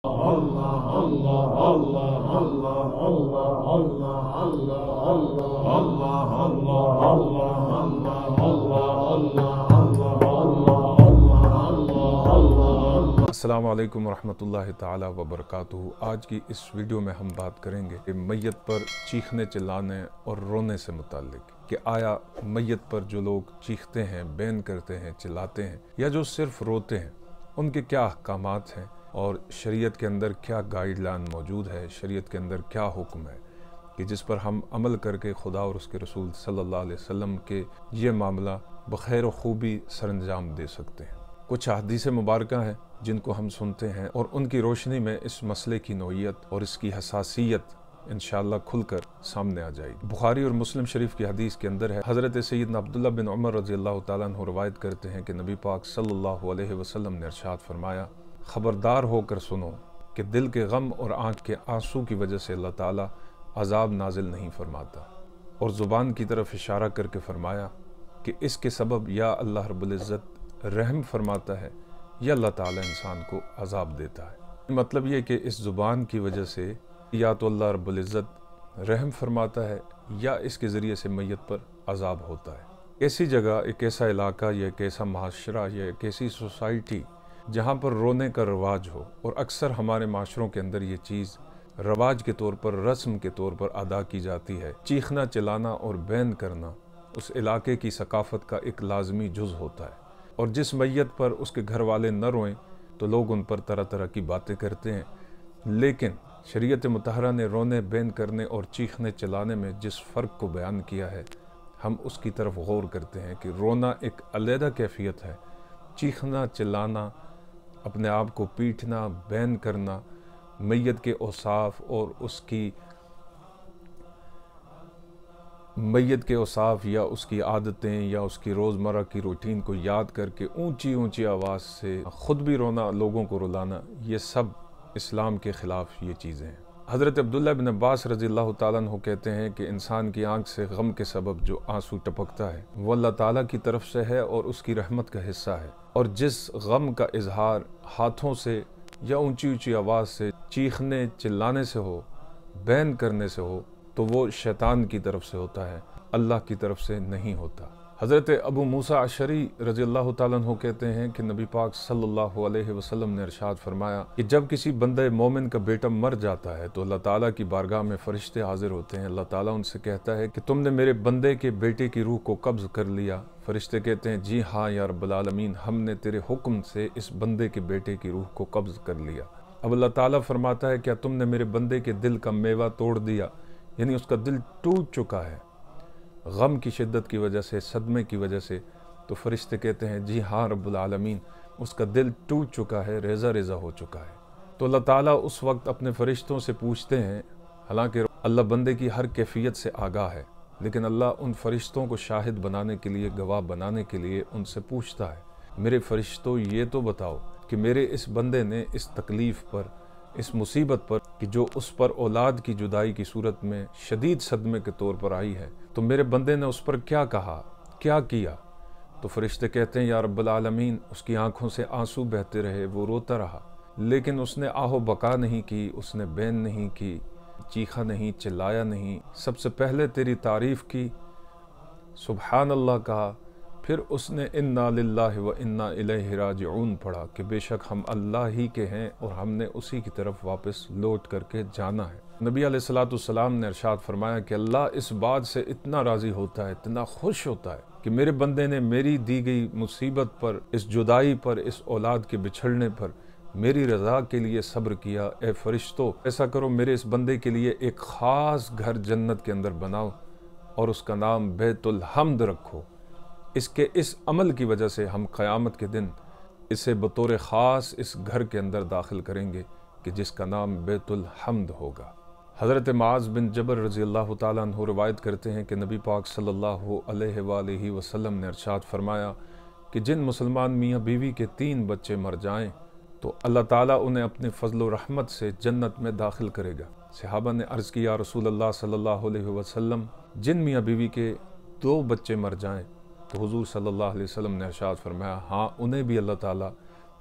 السلام علیکم ورحمۃ اللہ تعالی وبرکاتہ۔ آج کی اس ویڈیو میں ہم بات کریں گے کہ میت پر چیخنے چلانے اور رونے سے متعلق کہ آیا میت پر جو لوگ چیختے ہیں، بین کرتے ہیں، چلاتے ہیں یا جو صرف روتے ہیں، ان کے کیا احکامات ہیں اور شریعت کے اندر کیا گائیڈ لائن موجود ہے، شریعت کے اندر کیا حکم ہے کہ جس پر ہم عمل کر کے خدا اور اس کے رسول صلی اللہ علیہ وسلم کے یہ معاملہ بخیر و خوبی سر انجام دے سکتے ہیں۔ کچھ احادیث مبارکہ ہیں جن کو ہم سنتے ہیں اور ان کی روشنی میں اس مسئلے کی نوعیت اور اس کی حساسیت انشاءاللہ کھل کر سامنے آ جائے گی۔ بخاری اور مسلم شریف کی حدیث کے اندر ہے، حضرت سیدنا عبداللہ بن عمر رضی اللہ تعالیٰ عنہ روایت کرتے ہیں کہ نبی پاک صلی اللہ علیہ وسلم نے ارشاد فرمایا، خبردار ہو کر سنو کہ دل کے غم اور آنکھ کے آنسو کی وجہ سے اللہ تعالیٰ عذاب نازل نہیں فرماتا، اور زبان کی طرف اشارہ کر کے فرمایا کہ اس کے سبب یا اللہ رب العزت رحم فرماتا ہے یا اللہ تعالیٰ انسان کو عذاب دیتا ہے۔ مطلب یہ کہ اس زبان کی وجہ سے یا تو اللہ رب العزت رحم فرماتا ہے یا اس کے ذریعے سے میت پر عذاب ہوتا ہے۔ ایسی جگہ، ایک ایسا علاقہ یا ایک ایسا معاشرہ یا ایک ایسی سوسائٹی جہاں پر رونے کا رواج ہو، اور اکثر ہمارے معاشروں کے اندر یہ چیز رواج کے طور پر، رسم کے طور پر ادا کی جاتی ہے، چیخنا چلانا اور بین کرنا اس علاقے کی ثقافت کا ایک لازمی جز ہوتا ہے، اور جس میت پر اس کے گھر والے نہ روئیں تو لوگ ان پر طرح طرح کی باتیں کرتے ہیں۔ لیکن شریعت مطہرہ نے رونے، بین کرنے اور چیخنے چلانے میں جس فرق کو بیان کیا ہے، ہم اس کی طرف غور کرتے ہیں کہ رونا ایک علیحدہ کیفیت ہے، چیخنا چلانا، اپنے آپ کو پیٹنا، بین کرنا، میت کے اوصاف اور اس کی میت کے اوصاف یا اس کی عادتیں یا اس کی روزمرہ کی روٹین کو یاد کر کے اونچی اونچی آواز سے خود بھی رونا، لوگوں کو رلانا، یہ سب اسلام کے خلاف یہ چیزیں ہیں۔ حضرت عبداللہ بن عباس رضی اللہ تعالیٰ عنہ کہتے ہیں کہ انسان کی آنکھ سے غم کے سبب جو آنسو ٹپکتا ہے وہ اللہ تعالیٰ کی طرف سے ہے اور اس کی رحمت کا حصہ ہے، اور جس غم کا اظہار ہاتھوں سے یا اونچی اونچی آواز سے چیخنے چلانے سے ہو، بین کرنے سے ہو، تو وہ شیطان کی طرف سے ہوتا ہے، اللہ کی طرف سے نہیں ہوتا۔ حضرت ابو موسیٰ اشعری رضی اللہ تعالیٰ عنہ کہتے ہیں کہ نبی پاک صلی اللہ علیہ وسلم نے ارشاد فرمایا کہ جب کسی بندہ مومن کا بیٹا مر جاتا ہے تو اللہ تعالیٰ کی بارگاہ میں فرشتے حاضر ہوتے ہیں، اللہ تعالیٰ ان سے کہتا ہے کہ تم نے میرے بندے کے بیٹے کی روح کو قبض کر لیا؟ فرشتے کہتے ہیں جی ہاں یا رب العالمین، ہم نے تیرے حکم سے اس بندے کے بیٹے کی روح کو قبض کر لیا۔ اب اللہ تعالیٰ فرماتا ہے کیا تم نے میرے بندے کے دل کا میوہ توڑ دیا؟ یعنی اس کا دل ٹوٹ چکا ہے غم کی شدت کی وجہ سے، صدمے کی وجہ سے۔ تو فرشتے کہتے ہیں جی ہاں رب العالمین، اس کا دل ٹوٹ چکا ہے، ریزہ ریزہ ہو چکا ہے۔ تو اللہ تعالیٰ اس وقت اپنے فرشتوں سے پوچھتے ہیں، حالانکہ اللہ بندے کی ہر کیفیت سے آگاہ ہے، لیکن اللہ ان فرشتوں کو شاہد بنانے کے لیے، گواہ بنانے کے لیے ان سے پوچھتا ہے، میرے فرشتوں یہ تو بتاؤ کہ میرے اس بندے نے اس تکلیف پر، اس مصیبت پر کہ جو اس پر اولاد کی جدائی کی صورت میں شدید صدمے کے طور پر آئی ہے، تو میرے بندے نے اس پر کیا کہا، کیا کیا؟ تو فرشتے کہتے ہیں یا رب العالمین، اس کی آنکھوں سے آنسو بہتے رہے، وہ روتا رہا، لیکن اس نے آہ و بکا نہیں کی، اس نے بین نہیں کی، چیخا نہیں، چلایا نہیں، سب سے پہلے تیری تعریف کی، سبحان اللہ کہا، پھر اس نے انا للہ و انا الیہ راجعون پڑھا کہ بے شک ہم اللہ ہی کے ہیں اور ہم نے اسی کی طرف واپس لوٹ کر کے جانا ہے۔ نبی علیہ السلام نے ارشاد فرمایا کہ اللہ اس بات سے اتنا راضی ہوتا ہے، اتنا خوش ہوتا ہے کہ میرے بندے نے میری دی گئی مصیبت پر، اس جدائی پر، اس اولاد کے بچھڑنے پر میری رضا کے لیے صبر کیا۔ اے فرشتو، ایسا کرو میرے اس بندے کے لیے ایک خاص گھر جنت کے اندر بناؤ اور اس کا نام بیت الحمد رکھو۔ اس کے اس عمل کی وجہ سے ہم قیامت کے دن اسے بطور خاص اس گھر کے اندر داخل کریں گے کہ جس کا نام بیت الحمد ہوگا۔ حضرت معاذ بن جبل رضی اللہ تعالیٰ عنہ روایت کرتے ہیں کہ نبی پاک صلی اللہ علیہ وآلہ وسلم نے ارشاد فرمایا کہ جن مسلمان میاں بیوی کے 3 بچے مر جائیں تو اللہ تعالیٰ انہیں اپنے فضل و رحمت سے جنت میں داخل کرے گا۔ صحابہ نے عرض کیا یا رسول اللہ صلی اللہ علیہ وسلم، جن میاں بیوی کے 2 بچے مر جائیں؟ تو حضور صلی اللہ علیہ وسلم نے ارشاد فرمایا ہاں، انہیں بھی اللہ تعالیٰ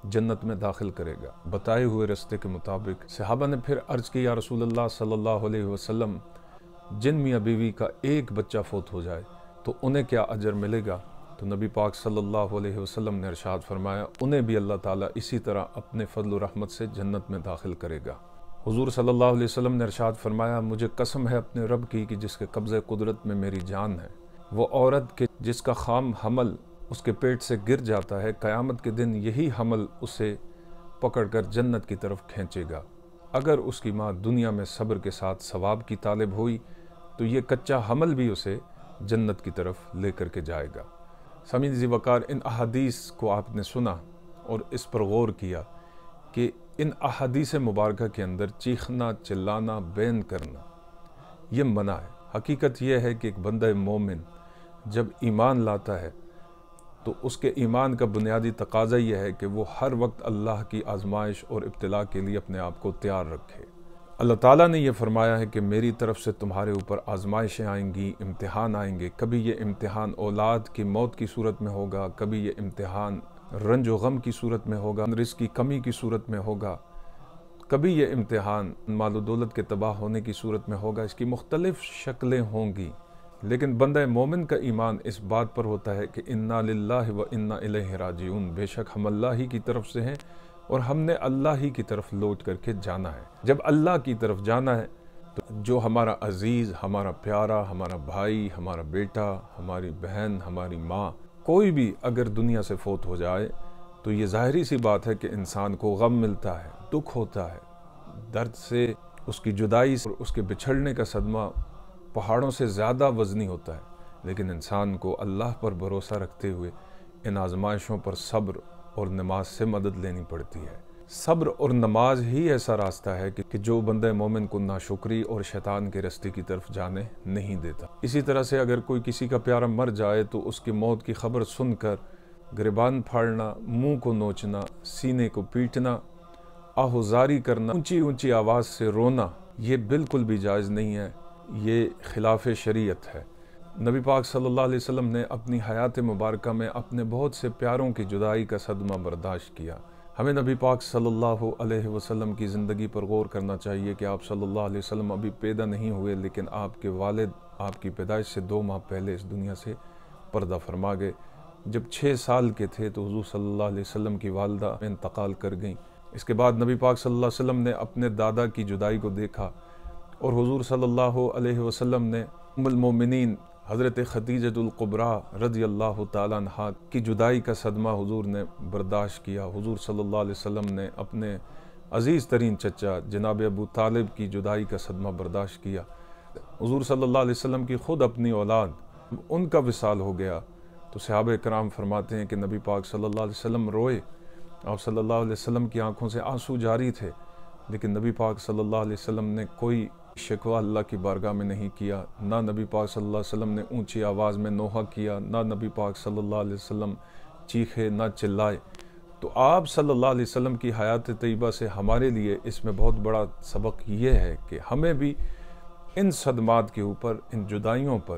جنت میں داخل کرے گا بتائے ہوئے رستے کے مطابق۔ صحابہ نے پھر عرض کی یا رسول اللہ صلی اللہ علیہ وسلم، جن میاں بیوی کا ایک بچہ فوت ہو جائے تو انہیں کیا اجر ملے گا؟ تو نبی پاک صلی اللہ علیہ وسلم نے ارشاد فرمایا انہیں بھی اللہ تعالیٰ اسی طرح اپنے فضل و رحمت سے جنت میں داخل کرے گا۔ حضور صلی اللہ علیہ وسلم نے ارشاد فرمایا مجھے قسم ہے اپنے رب کی کہ جس کے قبضہ قدرت میں میری جان ہے، وہ عورت کے جس کا خام حمل اس کے پیٹ سے گر جاتا ہے، قیامت کے دن یہی حمل اسے پکڑ کر جنت کی طرف کھینچے گا۔ اگر اس کی ماں دنیا میں صبر کے ساتھ ثواب کی طالب ہوئی تو یہ کچا حمل بھی اسے جنت کی طرف لے کر کے جائے گا۔ سامعین ذی وقار، ان احادیث کو آپ نے سنا اور اس پر غور کیا کہ ان احادیث مبارکہ کے اندر چیخنا، چلانا، بین کرنا یہ منع ہے۔ حقیقت یہ ہے کہ ایک بندہ مومن جب ایمان لاتا ہے تو اس کے ایمان کا بنیادی تقاضا یہ ہے کہ وہ ہر وقت اللہ کی آزمائش اور ابتلاء کے لیے اپنے آپ کو تیار رکھے۔ اللہ تعالیٰ نے یہ فرمایا ہے کہ میری طرف سے تمہارے اوپر آزمائشیں آئیں گی، امتحان آئیں گے۔ کبھی یہ امتحان اولاد کی موت کی صورت میں ہوگا، کبھی یہ امتحان رنج و غم کی صورت میں ہوگا، رزق کی کمی کی صورت میں ہوگا، کبھی یہ امتحان مال و دولت کے تباہ ہونے کی صورت میں ہوگا۔ اس کی مختلف شکلیں ہوں گی، لیکن بندہ مومن کا ایمان اس بات پر ہوتا ہے کہ انا للہ و انا الیہ راجعون، بے شک ہم اللہ ہی کی طرف سے ہیں اور ہم نے اللہ ہی کی طرف لوٹ کر کے جانا ہے۔ جب اللہ کی طرف جانا ہے تو جو ہمارا عزیز، ہمارا پیارا، ہمارا بھائی، ہمارا بیٹا، ہماری بہن، ہماری ماں، کوئی بھی اگر دنیا سے فوت ہو جائے تو یہ ظاہری سی بات ہے کہ انسان کو غم ملتا ہے، دکھ ہوتا ہے، درد سے اس کی جدائی اور اس کے بچھڑنے کا صدمہ پہاڑوں سے زیادہ وزنی ہوتا ہے، لیکن انسان کو اللہ پر بھروسہ رکھتے ہوئے ان آزمائشوں پر صبر اور نماز سے مدد لینی پڑتی ہے۔ صبر اور نماز ہی ایسا راستہ ہے کہ جو بندہ مومن کو ناشکری اور شیطان کے رستے کی طرف جانے نہیں دیتا۔ اسی طرح سے اگر کوئی کسی کا پیارا مر جائے تو اس کی موت کی خبر سن کر گریبان پھاڑنا، منہ کو نوچنا، سینے کو پیٹنا، آہوزاری کرنا، اونچی اونچی آواز سے رونا، یہ بالکل بھی جائز نہیں ہے، یہ خلاف شریعت ہے۔ نبی پاک صلی اللہ علیہ وسلم نے اپنی حیات مبارکہ میں اپنے بہت سے پیاروں کی جدائی کا صدمہ برداشت کیا۔ ہمیں نبی پاک صلی اللہ علیہ وسلم کی زندگی پر غور کرنا چاہیے کہ آپ صلی اللہ علیہ وسلم ابھی پیدا نہیں ہوئے، لیکن آپ کے والد آپ کی پیدائش سے 2 ماہ پہلے اس دنیا سے پردہ فرما گئے۔ جب 6 سال کے تھے تو حضور صلی اللہ علیہ وسلم کی والدہ انتقال کر گئیں۔ اس کے بعد نبی پاک صلی اللہ علیہ وسلم نے اپنے دادا کی جدائی کو دیکھا اور حضور صلی اللہ علیہ وسلم نے ام المومنین حضرت خدیجہ الکبریٰ رضی اللہ تعالیٰ عنہا کی جدائی کا صدمہ حضور نے برداشت کیا۔ حضور صلی اللہ علیہ وسلم نے اپنے عزیز ترین چچا جناب ابو طالب کی جدائی کا صدمہ برداشت کیا۔ حضور صلی اللہ علیہ وسلم کی خود اپنی اولاد ان کا وصال ہو گیا تو صحابہ کرام فرماتے ہیں کہ نبی پاک صلی اللہ علیہ وسلم روئے۔ آپ صلی اللہ علیہ وسلم کی آنکھوں سے آنسو جاری تھے، لیکن نبی پاک صلی اللہ علیہ وسلم نے کوئی شکوہ اللہ کی بارگاہ میں نہیں کیا، نہ نبی پاک صلی اللہ علیہ وسلم نے اونچی آواز میں نوحہ کیا، نہ نبی پاک صلی اللہ علیہ وسلم چیخے، نہ چلائے۔ تو آپ صلی اللہ علیہ وسلم کی حیات طیبہ سے ہمارے لیے اس میں بہت بڑا سبق یہ ہے کہ ہمیں بھی ان صدمات کے اوپر، ان جدائیوں پر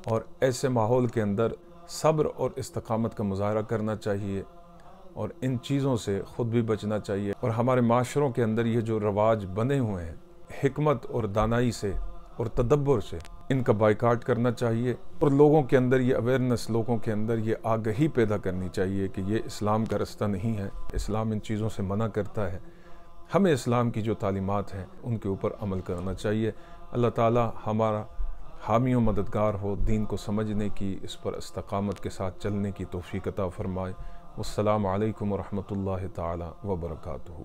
اور ایسے ماحول کے اندر صبر اور استقامت کا مظاہرہ کرنا چاہیے اور ان چیزوں سے خود بھی بچنا چاہیے۔ اور ہمارے معاشروں کے اندر یہ جو رواج بنے ہوئے ہیں، حکمت اور دانائی سے اور تدبر سے ان کا بائیکاٹ کرنا چاہیے اور لوگوں کے اندر یہ اویئرنس، لوگوں کے اندر یہ آگہی پیدا کرنی چاہیے کہ یہ اسلام کا رستہ نہیں ہے، اسلام ان چیزوں سے منع کرتا ہے۔ ہمیں اسلام کی جو تعلیمات ہیں ان کے اوپر عمل کرنا چاہیے۔ اللہ تعالی ہمارا حامی و مددگار ہو، دین کو سمجھنے کی، اس پر استقامت کے ساتھ چلنے کی توفیق عطا فرمائے۔ والسلام علیکم ورحمۃ اللہ تعالی وبرکاتہ۔